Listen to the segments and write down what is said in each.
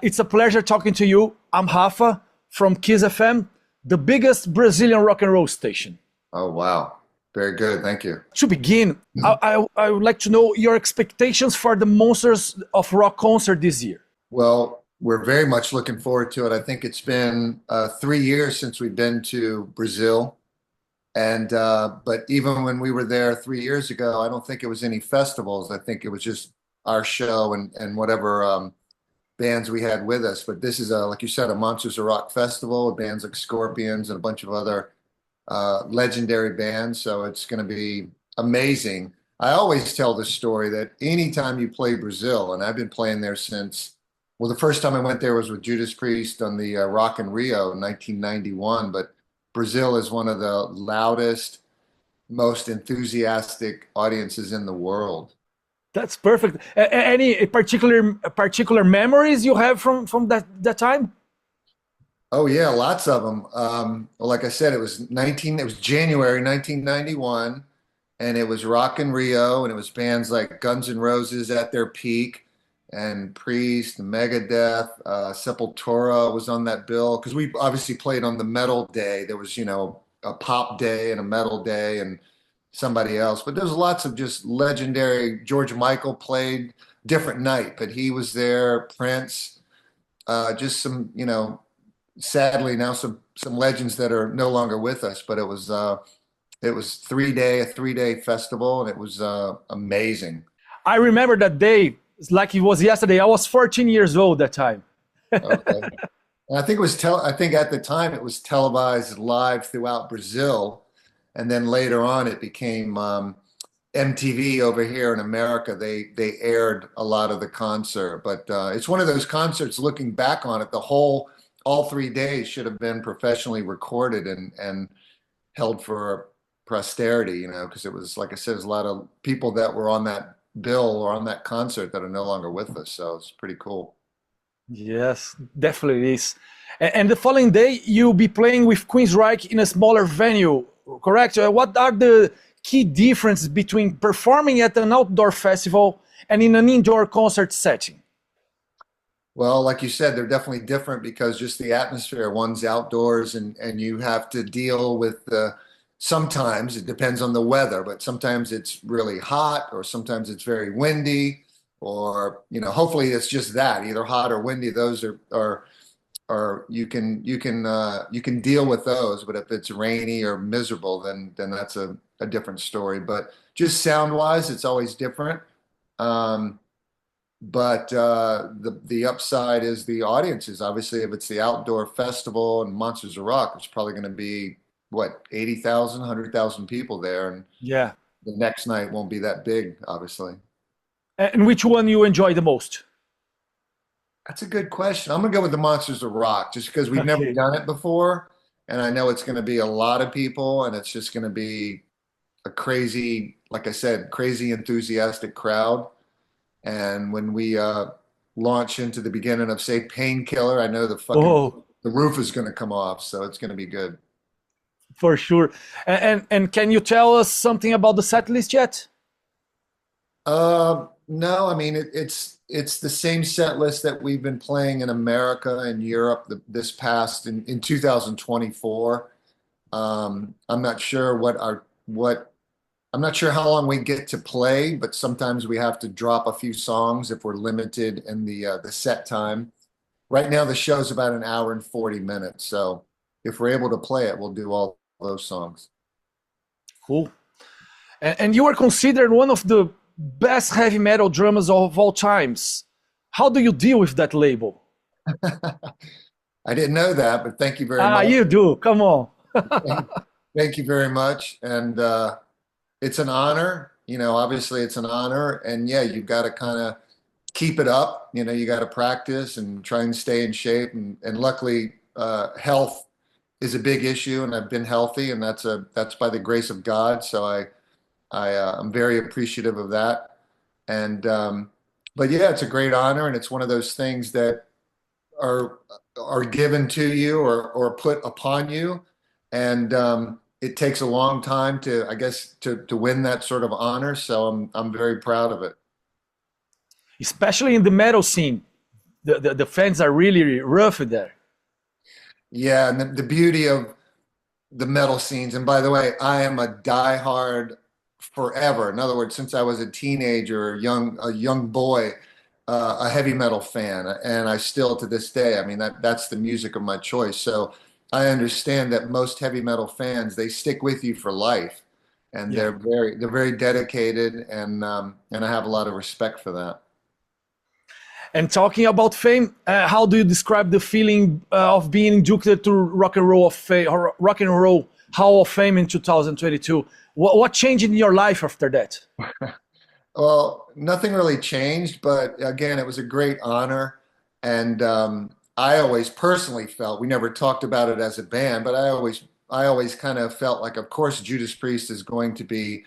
It's a pleasure talking to you. I'm Rafa from Kiss FM, the biggest Brazilian rock and roll station. Oh, wow. Very good. Thank you. To begin, I would like to know your expectations for the Monsters of Rock concert this year. Well, we're very much looking forward to it. I think it's been 3 years since we've been to Brazil. And but even when we were there 3 years ago, I don't think it was any festivals. I think it was just our show and whatever bands we had with us. But this is, like you said, a Monsters of Rock festival with bands like Scorpions and a bunch of other legendary bands. So it's going to be amazing. I always tell this story that anytime you play Brazil, and I've been playing there since, well, the first time I went there was with Judas Priest on the Rock in Rio in 1991. But Brazil is one of the loudest, most enthusiastic audiences in the world. That's perfect. Any particular memories you have from that time? Oh yeah, lots of them. Well, like I said, it was January 1991, and it was Rock in Rio, and it was bands like Guns N' Roses at their peak, and Priest, and Megadeth, Sepultura was on that bill, because we obviously played on the metal day. There was, a pop day and a metal day and somebody else, but there's lots of just legendary. George Michael played, different night, but he was there. Prince, just some, sadly now some legends that are no longer with us, but it was a 3-day festival, and it was amazing. I remember that day. It's like it was yesterday. I was 14 years old that time. Okay. And I think I think at the time it was televised live throughout Brazil, and then later on it became MTV over here in America. They aired a lot of the concert, but it's one of those concerts. Looking back on it, all 3 days should have been professionally recorded and held for posterity. Because it was, like I said, there's a lot of people that were on that bill or on that concert that are no longer with us. So it's pretty cool. Yes, definitely is. And the following day, you'll be playing with Queensryche in a smaller venue, correct? What are the key differences between performing at an outdoor festival and in an indoor concert setting? Well, like you said, they're definitely different because just the atmosphere. One's outdoors, and you have to deal with sometimes it depends on the weather, but sometimes it's really hot, or sometimes it's very windy, or hopefully it's just that, either hot or windy. Those are you can deal with those. But if it's rainy or miserable, then that's a different story. But just sound wise, it's always different. But the upside is the audiences. Obviously, if it's the outdoor festival and Monsters of Rock, it's probably going to be 80,000, 100,000 people there, and yeah, the next night won't be that big, obviously. And which one you enjoy the most? That's a good question. I'm gonna go with the Monsters of Rock, just because we've never done it before, and I know it's going to be a lot of people, and it's just going to be a crazy, like I said, crazy enthusiastic crowd. And when we launch into the beginning of, say, Painkiller, I know the roof is going to come off, so it's going to be good. For sure. And can you tell us something about the set list yet? No, I mean it's the same set list that we've been playing in America and Europe this past in 2024. I'm not sure I'm not sure how long we get to play, but sometimes we have to drop a few songs if we're limited in the set time. Right now the show's about an hour and 40 minutes, so if we're able to play it, we'll do all those songs. Cool. And you are considered one of the best heavy metal drummers of all times. How do you deal with that label? I didn't know that, but thank you very much. You do. Come on. Thank you very much. And it's an honor. Obviously it's an honor. And yeah, you've got to kind of keep it up. You got to practice and try and stay in shape. And luckily, health is a big issue, and I've been healthy, and that's by the grace of God. So I'm very appreciative of that. And but yeah, it's a great honor, and it's one of those things that are given to you or put upon you, and it takes a long time to win that sort of honor. So I'm very proud of it. Especially in the metal scene, the fans are really rough there. Yeah, and the beauty of the metal scenes, and by the way, I am a diehard forever. In other words, since I was a teenager, a young boy, a heavy metal fan, and I still to this day. I mean, that's the music of my choice. So I understand that most heavy metal fans, they stick with you for life, and Yeah. they're very dedicated, and I have a lot of respect for that. And talking about fame, how do you describe the feeling of being inducted to Rock and Roll Hall of Fame in 2022? What changed in your life after that? Well, nothing really changed, but again, it was a great honor. And I always personally felt, we never talked about it as a band, but I always kind of felt like, of course, Judas Priest is going to be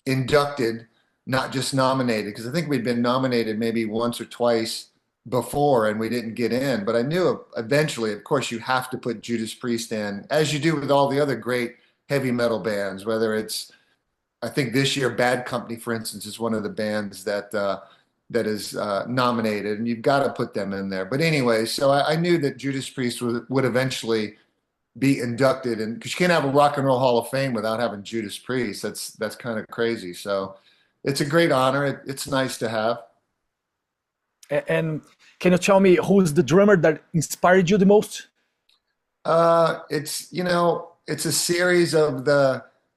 inducted, not just nominated, because I think we'd been nominated maybe once or twice before and we didn't get in. But I knew eventually, of course, you have to put Judas Priest in, as you do with all the other great heavy metal bands, whether it's, I think this year, Bad Company, for instance, is one of the bands that is nominated, and you've got to put them in there. But anyway, so I knew that Judas Priest would eventually be inducted, and because you can't have a Rock and Roll Hall of Fame without having Judas Priest. That's kind of crazy. So it's a great honor. It's nice to have. And can you tell me who's the drummer that inspired you the most? It's a series of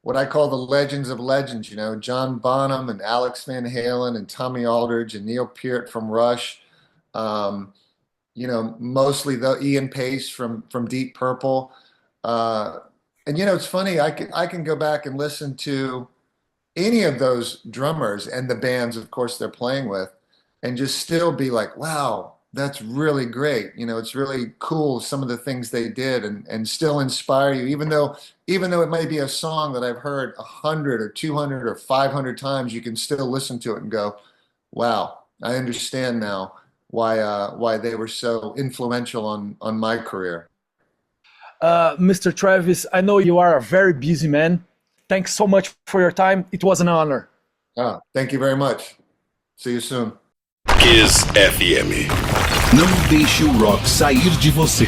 what I call the legends of legends, John Bonham and Alex Van Halen and Tommy Aldridge and Neil Peart from Rush, mostly Ian Pace from Deep Purple. And it's funny, I can go back and listen to any of those drummers and the bands, of course, they're playing with, and just still be like, wow, that's really great. It's really cool, some of the things they did, and still inspire you, even though it may be a song that I've heard 100 or 200 or 500 times, you can still listen to it and go, wow, I understand now why they were so influential on my career. Mr. Travis, I know you are a very busy man. Thanks so much for your time. It was an honor. Thank you very much. See you soon. Kiss FM. Não deixe o rock sair de você.